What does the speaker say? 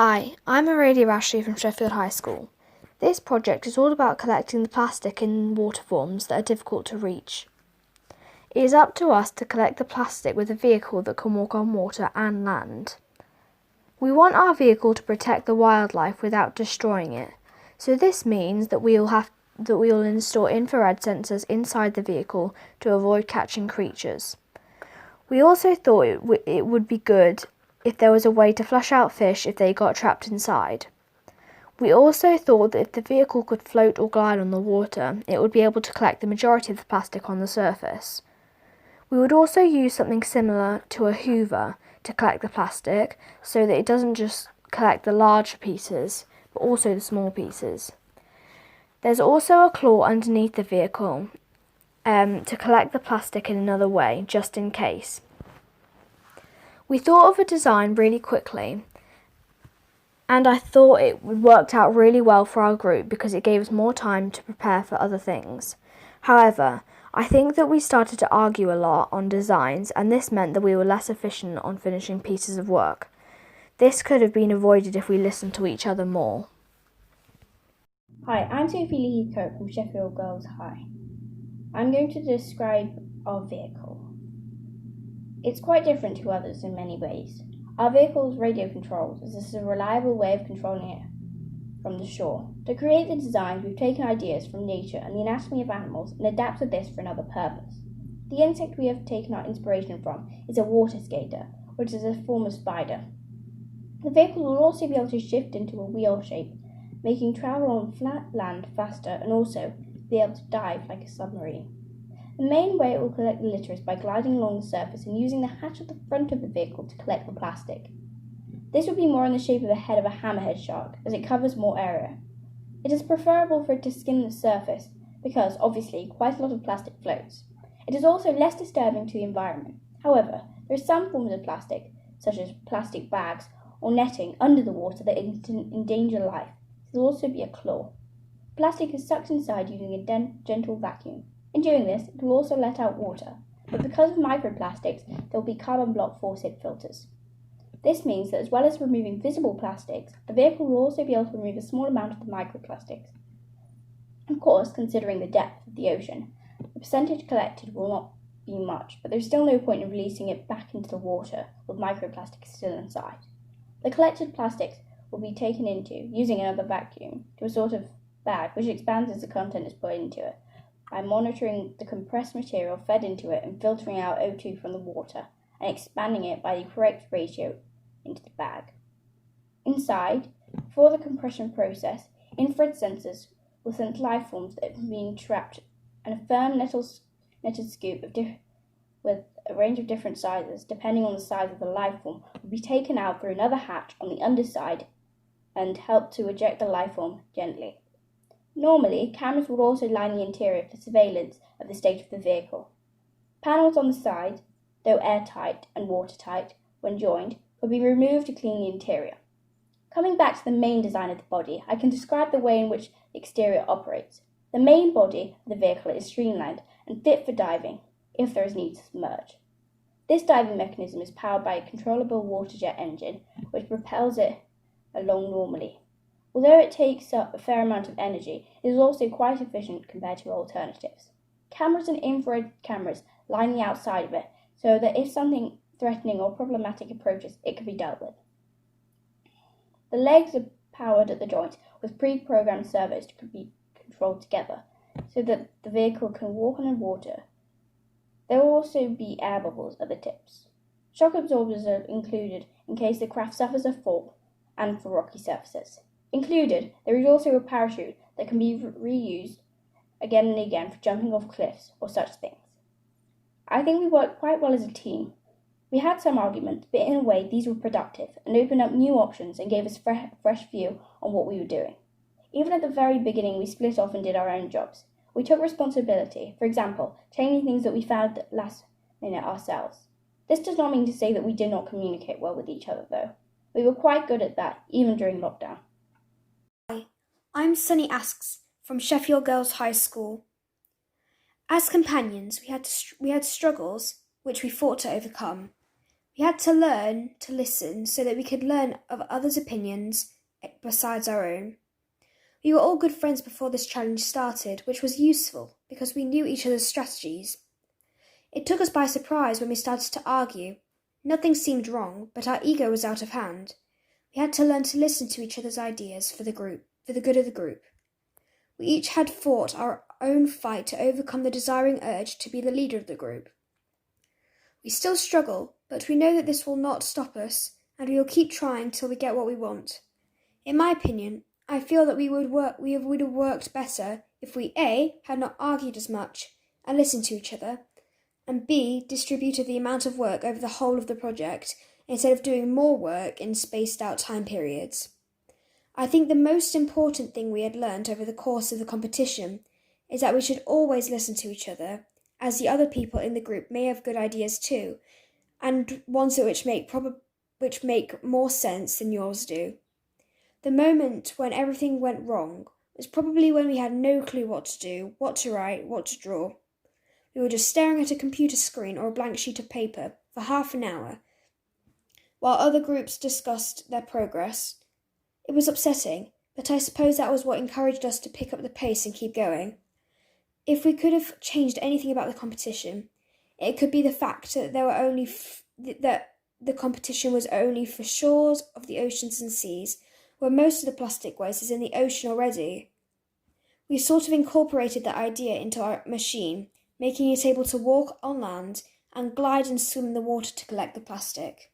Hi, I'm Aurelia Ashley from Sheffield High School. This project is all about collecting the plastic in water forms that are difficult to reach. It is up to us to collect the plastic with a vehicle that can walk on water and land. We want our vehicle to protect the wildlife without destroying it, so this means that we will install infrared sensors inside the vehicle to avoid catching creatures. We also thought it would be good if there was a way to flush out fish if they got trapped inside. We also thought that if the vehicle could float or glide on the water, it would be able to collect the majority of the plastic on the surface. We would also use something similar to a hoover to collect the plastic, so that it doesn't just collect the large pieces, but also the small pieces. There's also a claw underneath the vehicle to collect the plastic in another way, just in case. We thought of a design really quickly, and I thought it worked out really well for our group because it gave us more time to prepare for other things. However, I think that we started to argue a lot on designs, and this meant that we were less efficient on finishing pieces of work. This could have been avoided if we listened to each other more. Hi, I'm Sophie Heathcote from Sheffield Girls High. I'm going to describe our vehicle. It's quite different to others in many ways. Our vehicle is radio controlled, as this is a reliable way of controlling it from the shore. To create the designs, we've taken ideas from nature and the anatomy of animals and adapted this for another purpose. The insect we have taken our inspiration from is a water skater, which is a form of spider. The vehicle will also be able to shift into a wheel shape, making travel on flat land faster and also be able to dive like a submarine. The main way it will collect the litter is by gliding along the surface and using the hatch at the front of the vehicle to collect the plastic. This would be more in the shape of the head of a hammerhead shark, as it covers more area. It is preferable for it to skim the surface, because, obviously, quite a lot of plastic floats. It is also less disturbing to the environment. However, there are some forms of plastic, such as plastic bags or netting under the water that endanger life. There will also be a claw. Plastic is sucked inside using a gentle vacuum. In doing this, it will also let out water, but because of microplastics, there will be carbon block forced filters. This means that as well as removing visible plastics, the vehicle will also be able to remove a small amount of the microplastics. Of course, considering the depth of the ocean, the percentage collected will not be much, but there's still no point in releasing it back into the water with microplastics still inside. The collected plastics will be taken into, using another vacuum, to a sort of bag which expands as the content is put into it, by monitoring the compressed material fed into it and filtering out O2 from the water and expanding it by the correct ratio into the bag. Inside, for the compression process, infrared sensors will sense life forms that have been trapped, and a firm netted scoop with a range of different sizes, depending on the size of the life form, will be taken out through another hatch on the underside and help to eject the life form gently. Normally, cameras would also line the interior for surveillance of the state of the vehicle. Panels on the side, though airtight and watertight when joined, will be removed to clean the interior. Coming back to the main design of the body, I can describe the way in which the exterior operates. The main body of the vehicle is streamlined and fit for diving, if there is need to submerge. This diving mechanism is powered by a controllable water jet engine, which propels it along normally. Although it takes up a fair amount of energy, it is also quite efficient compared to alternatives. Cameras and infrared cameras line the outside of it, so that if something threatening or problematic approaches, it can be dealt with. The legs are powered at the joints with pre-programmed servos to be controlled together, so that the vehicle can walk on water. There will also be air bubbles at the tips. Shock absorbers are included in case the craft suffers a fall and for rocky surfaces. Included, there is also a parachute that can be reused again and again for jumping off cliffs or such things. I think we worked quite well as a team. We had some arguments, but in a way these were productive and opened up new options and gave us a fresh view on what we were doing. Even at the very beginning, we split off and did our own jobs. We took responsibility, for example, changing things that we found at the last minute ourselves. This does not mean to say that we did not communicate well with each other, though. We were quite good at that, even during lockdown. Hi, I'm Sunny Asks from Sheffield Girls High School. As companions, we had struggles which we fought to overcome. We had to learn to listen so that we could learn of others' opinions besides our own. We were all good friends before this challenge started, which was useful because we knew each other's strategies. It took us by surprise when we started to argue. Nothing seemed wrong, but our ego was out of hand. We had to learn to listen to each other's ideas for the good of the group. We each had fought our own fight to overcome the desiring urge to be the leader of the group. We still struggle, but we know that this will not stop us, and we will keep trying till we get what we want. In my opinion, I feel that we would have worked better if we A. had not argued as much and listened to each other, and B. distributed the amount of work over the whole of the project instead of doing more work in spaced out time periods. I think the most important thing we had learned over the course of the competition is that we should always listen to each other, as the other people in the group may have good ideas too, and ones which make more sense than yours do. The moment when everything went wrong was probably when we had no clue what to do, what to write, what to draw. We were just staring at a computer screen or a blank sheet of paper for half an hour, while other groups discussed their progress. It was upsetting, but I suppose that was what encouraged us to pick up the pace and keep going. If we could have changed anything about the competition, it could be the fact that that the competition was only for shores of the oceans and seas, where most of the plastic waste is in the ocean already. We sort of incorporated that idea into our machine, making it able to walk on land and glide and swim in the water to collect the plastic.